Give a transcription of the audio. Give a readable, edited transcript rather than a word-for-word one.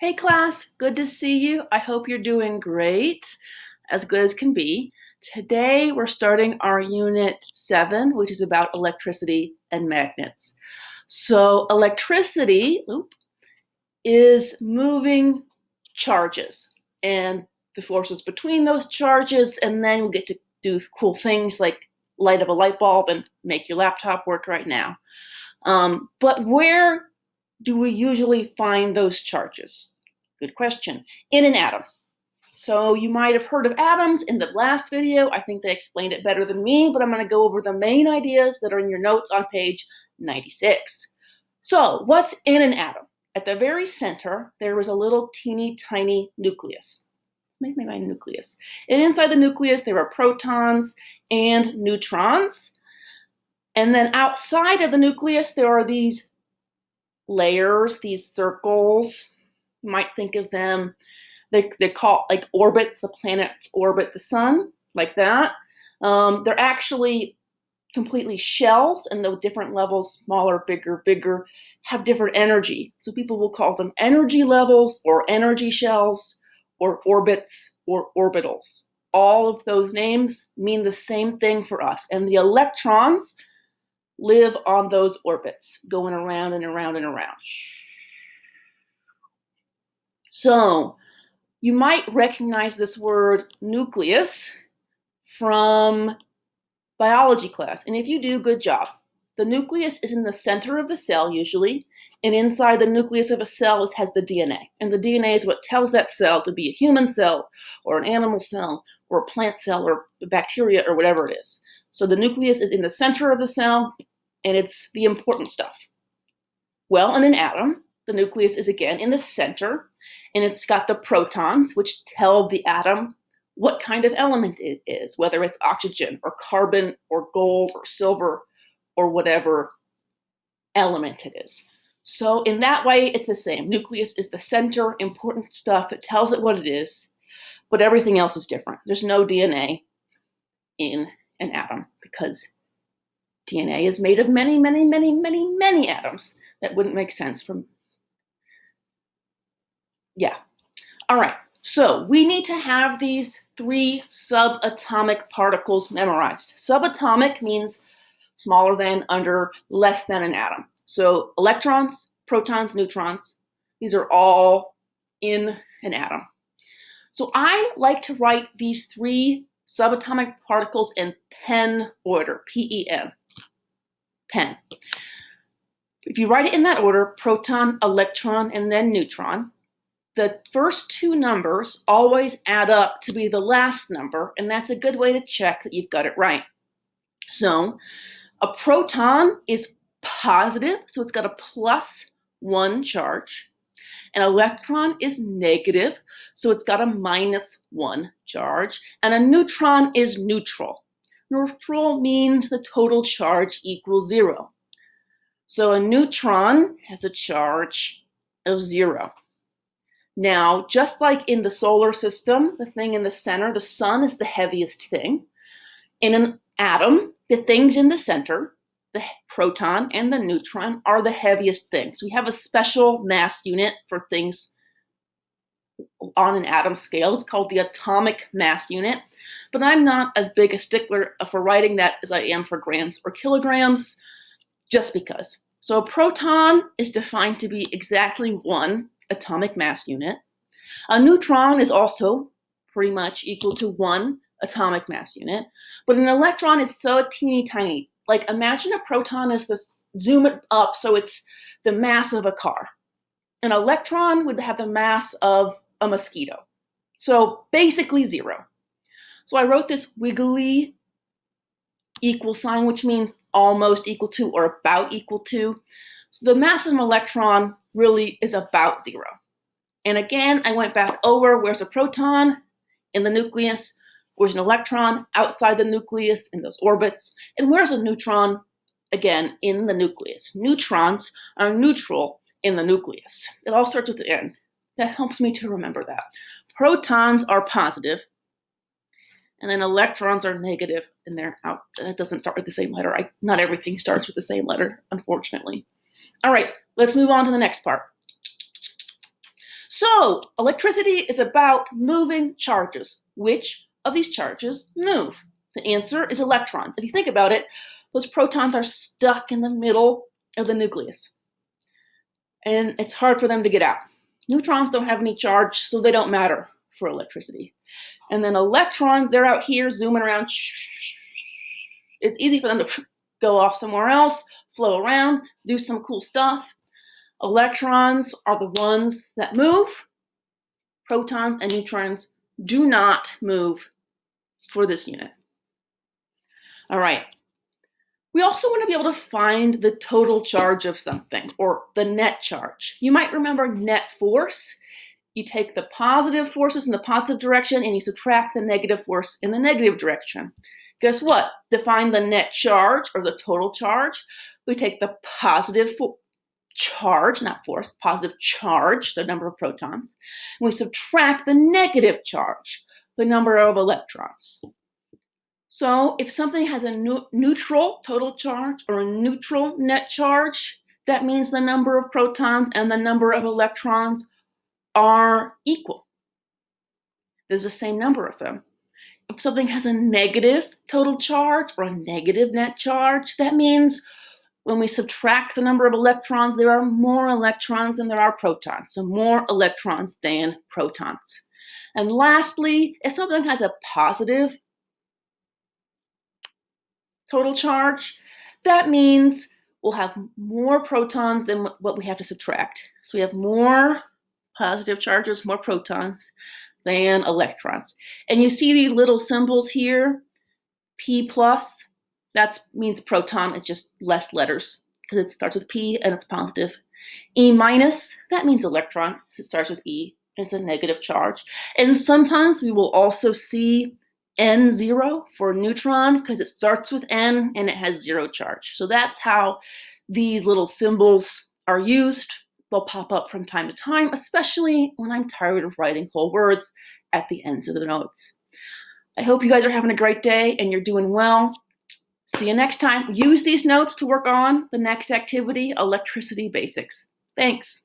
Hey class, good to see you. I hope you're doing great, as good as can be. Today we're starting our unit 7, which is about electricity and magnets. So electricity is moving charges and the forces between those charges, and then we'll get to do cool things like light up a light bulb and make your laptop work right now. But where do we usually find those charges? Good question. In an atom. So you might have heard of atoms in the last video. I think they explained it better than me, but I'm going to go over the main ideas that are in your notes on page 96. So what's in an atom? At the very center, there is a little teeny tiny nucleus. Let's make my nucleus. And inside the nucleus, there are protons and neutrons. And then outside of the nucleus, there are these layers, these circles. You might think of them, they're called like orbits. The planets orbit the sun, like that. They're actually completely shells, and the different levels, smaller, bigger, have different energy. So people will call them energy levels or energy shells or orbits or orbitals. All of those names mean the same thing for us. And the electrons live on those orbits, going around and around and around. So you might recognize this word nucleus from biology class. And if you do, good job. The nucleus is in the center of the cell usually, and inside the nucleus of a cell it has the DNA. And the DNA is what tells that cell to be a human cell or an animal cell or a plant cell or a bacteria or whatever it is. So the nucleus is in the center of the cell, and it's the important stuff. Well, in an atom, the nucleus is again in the center, and it's got the protons, which tell the atom what kind of element it is, whether it's oxygen or carbon or gold or silver or whatever element it is. So in that way, it's the same. Nucleus is the center, important stuff. It tells it what it is, but everything else is different. There's no DNA in an atom because DNA is made of many atoms. That wouldn't make sense from, yeah. All right, so we need to have these 3 subatomic particles memorized. Subatomic means smaller than, under, less than an atom. So electrons, protons, neutrons, these are all in an atom. So I like to write these 3 subatomic particles in pen order, P-E-N, pen. If you write it in that order, proton, electron, and then neutron, the first 2 numbers always add up to be the last number, and that's a good way to check that you've got it right. So a proton is positive, so it's got a +1 charge. An electron is negative, so it's got a -1 charge. And a neutron is neutral. Neutral means the total charge equals 0. So a neutron has a charge of 0. Now, just like in the solar system, the thing in the center, the sun is the heaviest thing. In an atom, the things in the center, the proton and the neutron, are the heaviest things. We have a special mass unit for things on an atom scale. It's called the atomic mass unit, but I'm not as big a stickler for writing that as I am for grams or kilograms, just because. So a proton is defined to be exactly 1 atomic mass unit. A neutron is also pretty much equal to 1 atomic mass unit, but an electron is so teeny tiny. Like imagine a proton is this, zoom it up so it's the mass of a car. An electron would have the mass of a mosquito. So basically 0. So I wrote this wiggly equal sign, which means almost equal to or about equal to. So the mass of an electron really is about 0. And again, I went back over where's a proton in the nucleus, where's an electron outside the nucleus in those orbits, and where's a neutron, again, in the nucleus. Neutrons are neutral in the nucleus. It all starts with the N. That helps me to remember that. Protons are positive, and then electrons are negative, and they're out. It doesn't start with the same letter. Not everything starts with the same letter, unfortunately. All right, let's move on to the next part. So electricity is about moving charges. Which of these charges move? The answer is electrons. If you think about it, those protons are stuck in the middle of the nucleus, and it's hard for them to get out. Neutrons don't have any charge, so they don't matter for electricity. And then electrons, they're out here zooming around. It's easy for them to go off somewhere else, flow around, do some cool stuff. Electrons are the ones that move. Protons and neutrons do not move for this unit. All right. We also want to be able to find the total charge of something, or the net charge. You might remember net force. You take the positive forces in the positive direction and you subtract the negative force in the negative direction. Guess what? To find the net charge, or the total charge, we take the positive charge, not force, positive charge, the number of protons, and we subtract the negative charge, the number of electrons. So if something has a neutral total charge or a neutral net charge, that means the number of protons and the number of electrons are equal. There's the same number of them. If something has a negative total charge or a negative net charge, that means when we subtract the number of electrons, there are more electrons than there are protons. So more electrons than protons. And lastly, if something has a positive total charge, that means we'll have more protons than what we have to subtract. So we have more positive charges, more protons than electrons. And you see these little symbols here, P plus, that means proton, it's just less letters because it starts with P and it's positive. E minus, that means electron because it starts with E, it's a negative charge. And sometimes we will also see N0 for neutron because it starts with N and it has zero charge. So that's how these little symbols are used. They'll pop up from time to time, especially when I'm tired of writing whole words at the ends of the notes. I hope you guys are having a great day and you're doing well. See you next time. Use these notes to work on the next activity, electricity basics. Thanks.